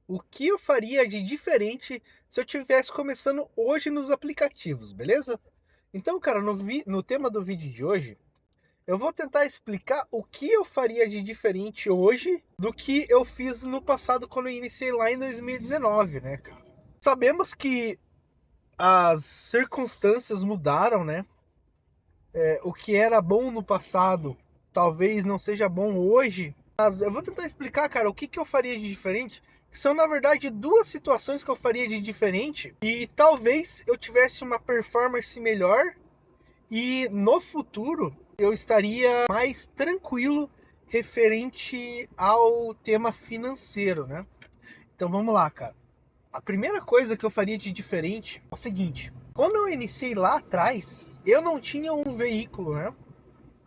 o que eu faria de diferente se eu tivesse começando hoje nos aplicativos, beleza? Então, cara, no tema do vídeo de hoje, eu vou tentar explicar o que eu faria de diferente hoje do que eu fiz no passado quando eu iniciei lá em 2019, né, cara? Sabemos que as circunstâncias mudaram, né? O que era bom no passado talvez não seja bom hoje. Mas eu vou tentar explicar, cara, o que, que eu faria de diferente. Que são, na verdade, duas situações que eu faria de diferente. E talvez eu tivesse uma performance melhor. E no futuro eu estaria mais tranquilo referente ao tema financeiro, né? Então vamos lá, cara. A primeira coisa que eu faria de diferente é o seguinte: quando eu iniciei lá atrás, eu não tinha um veículo, né,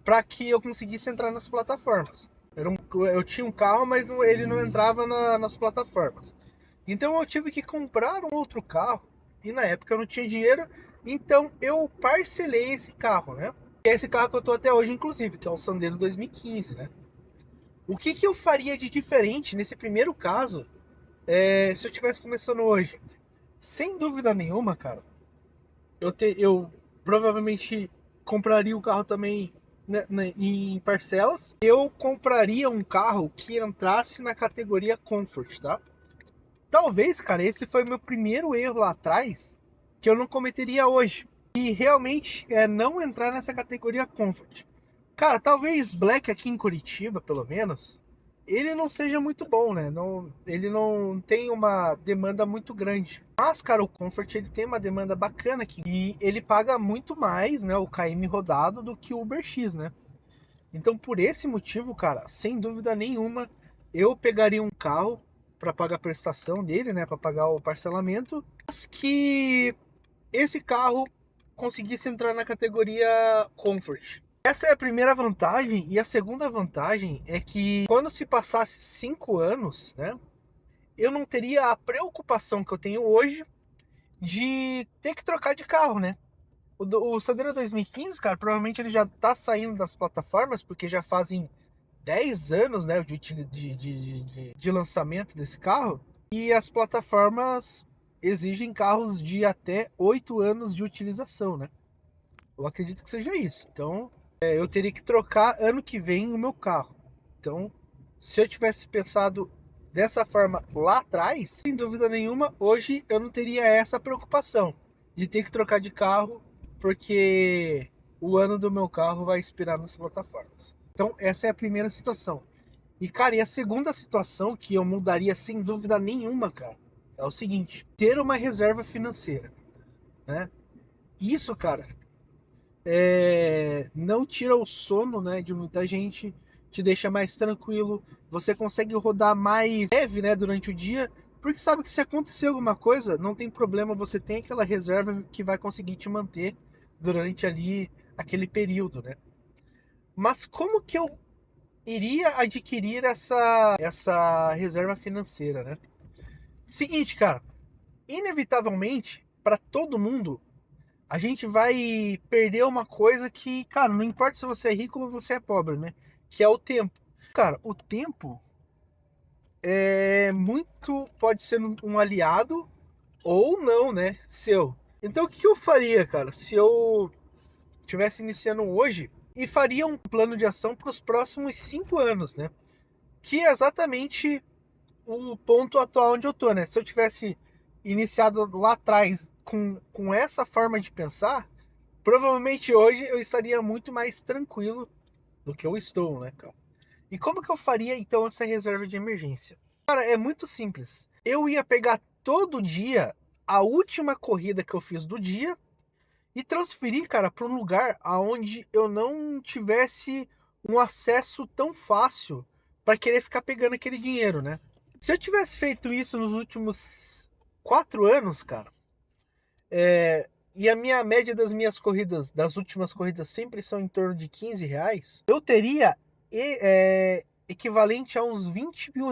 para que eu conseguisse entrar nas plataformas. Eu tinha um carro, mas ele não entrava nas plataformas. Então eu tive que comprar um outro carro e na época eu não tinha dinheiro, então eu parcelei esse carro, né? Que é esse carro que eu tô até hoje, inclusive, que é o Sandero 2015, né? O que que eu faria de diferente nesse primeiro caso, se eu tivesse começando hoje? Sem dúvida nenhuma, cara, eu provavelmente compraria o carro também, né, em parcelas. Eu compraria um carro que entrasse na categoria Comfort, tá? Talvez, cara, esse foi meu primeiro erro lá atrás que eu não cometeria hoje. E realmente é não entrar nessa categoria Comfort. Cara, talvez Black aqui em Curitiba, pelo menos, ele não seja muito bom, né? Não, ele não tem uma demanda muito grande. Mas, cara, o Comfort ele tem uma demanda bacana aqui. E ele paga muito mais, né, o KM rodado do que o Uber X, né? Então, por esse motivo, cara, sem dúvida nenhuma, eu pegaria um carro para pagar a prestação dele, né, para pagar o parcelamento, mas que esse carro conseguisse entrar na categoria Comfort. Essa é a primeira vantagem, e a segunda vantagem é que quando se passasse 5 anos, né, eu não teria a preocupação que eu tenho hoje de ter que trocar de carro, né? O Sandero 2015, cara, provavelmente ele já tá saindo das plataformas, porque já fazem 10 anos, né, de lançamento desse carro. E as plataformas exigem carros de até 8 anos de utilização, né? Eu acredito que seja isso. Então, eu teria que trocar ano que vem o meu carro. Então, se eu tivesse pensado dessa forma lá atrás, sem dúvida nenhuma, hoje eu não teria essa preocupação de ter que trocar de carro, porque o ano do meu carro vai expirar nas plataformas. Então, essa é a primeira situação. E, cara, e a segunda situação que eu mudaria sem dúvida nenhuma, cara, é o seguinte: ter uma reserva financeira, né? Isso, cara, não tira o sono, né, de muita gente, te deixa mais tranquilo, você consegue rodar mais leve, né, durante o dia, porque sabe que se acontecer alguma coisa, não tem problema, você tem aquela reserva que vai conseguir te manter durante ali aquele período, né? Mas como que eu iria adquirir essa reserva financeira, né? Seguinte, cara, inevitavelmente, para todo mundo, a gente vai perder uma coisa que, cara, não importa se você é rico ou você é pobre, né? Que é o tempo. Cara, o tempo é muito, pode ser um aliado ou não, né? Seu. Então o que eu faria, cara, se eu estivesse iniciando hoje e faria um plano de ação para os próximos 5 anos, né? Que é exatamente o ponto atual onde eu tô, né? Se eu tivesse iniciado lá atrás com essa forma de pensar, provavelmente hoje eu estaria muito mais tranquilo do que eu estou, né, cara? E como que eu faria então essa reserva de emergência? Cara, é muito simples. Eu ia pegar todo dia a última corrida que eu fiz do dia e transferir, cara, para um lugar aonde eu não tivesse um acesso tão fácil para querer ficar pegando aquele dinheiro, né? Se eu tivesse feito isso nos últimos 4 anos, cara, e a minha média das minhas corridas, das últimas corridas, sempre são em torno de R$ 15, eu teria equivalente a uns R$ 20 mil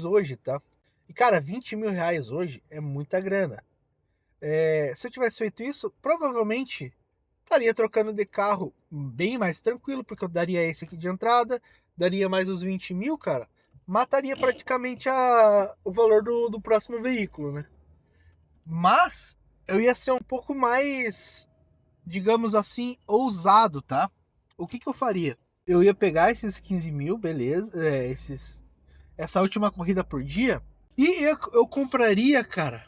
hoje, tá? E, cara, R$ 20 mil hoje é muita grana. Se eu tivesse feito isso, provavelmente estaria trocando de carro bem mais tranquilo, porque eu daria esse aqui de entrada, daria mais os 20 mil, cara. mataria praticamente o valor do próximo veículo, né? Mas eu ia ser um pouco mais, digamos assim, ousado, tá? O que eu faria? Eu ia pegar esses 15 mil, beleza, essa última corrida por dia, e eu compraria, cara,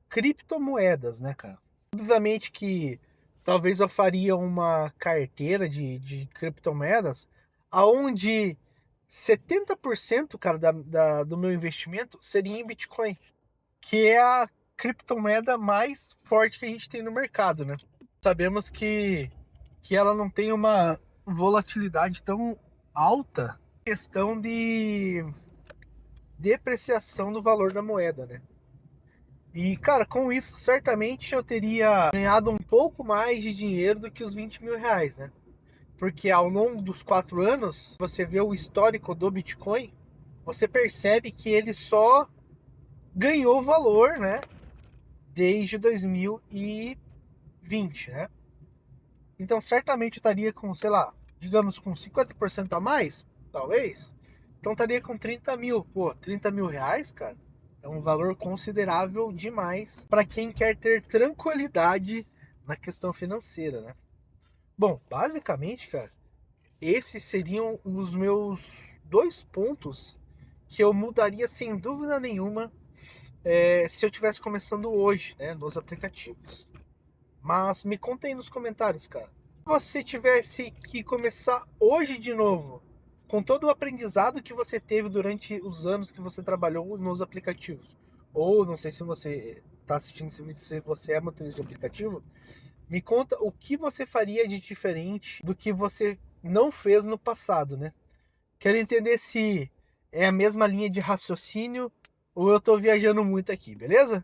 criptomoedas, né, cara? Obviamente que talvez eu faria uma carteira de criptomoedas aonde 70%, cara, do meu investimento seria em Bitcoin, que é a criptomoeda mais forte que a gente tem no mercado, né? Sabemos que ela não tem uma volatilidade tão alta, questão de depreciação do valor da moeda, né? E, cara, com isso, certamente eu teria ganhado um pouco mais de dinheiro do que os 20 mil reais, né? Porque ao longo dos 4 anos, você vê o histórico do Bitcoin, você percebe que ele só ganhou valor, né? Desde 2020, né? Então, certamente eu estaria com, sei lá, digamos com 50% a mais, talvez. Então, estaria com 30 mil. Pô, 30 mil reais, cara, é um valor considerável demais para quem quer ter tranquilidade na questão financeira, né? Bom, basicamente, cara, esses seriam os meus 2 pontos que eu mudaria sem dúvida nenhuma se eu tivesse começando hoje, né, nos aplicativos. Mas me conta aí nos comentários, cara. Se você tivesse que começar hoje de novo, com todo o aprendizado que você teve durante os anos que você trabalhou nos aplicativos, ou não sei se você está assistindo esse vídeo, se você é motorista de aplicativo, me conta o que você faria de diferente do que você não fez no passado, né? Quero entender se é a mesma linha de raciocínio ou eu tô viajando muito aqui, beleza?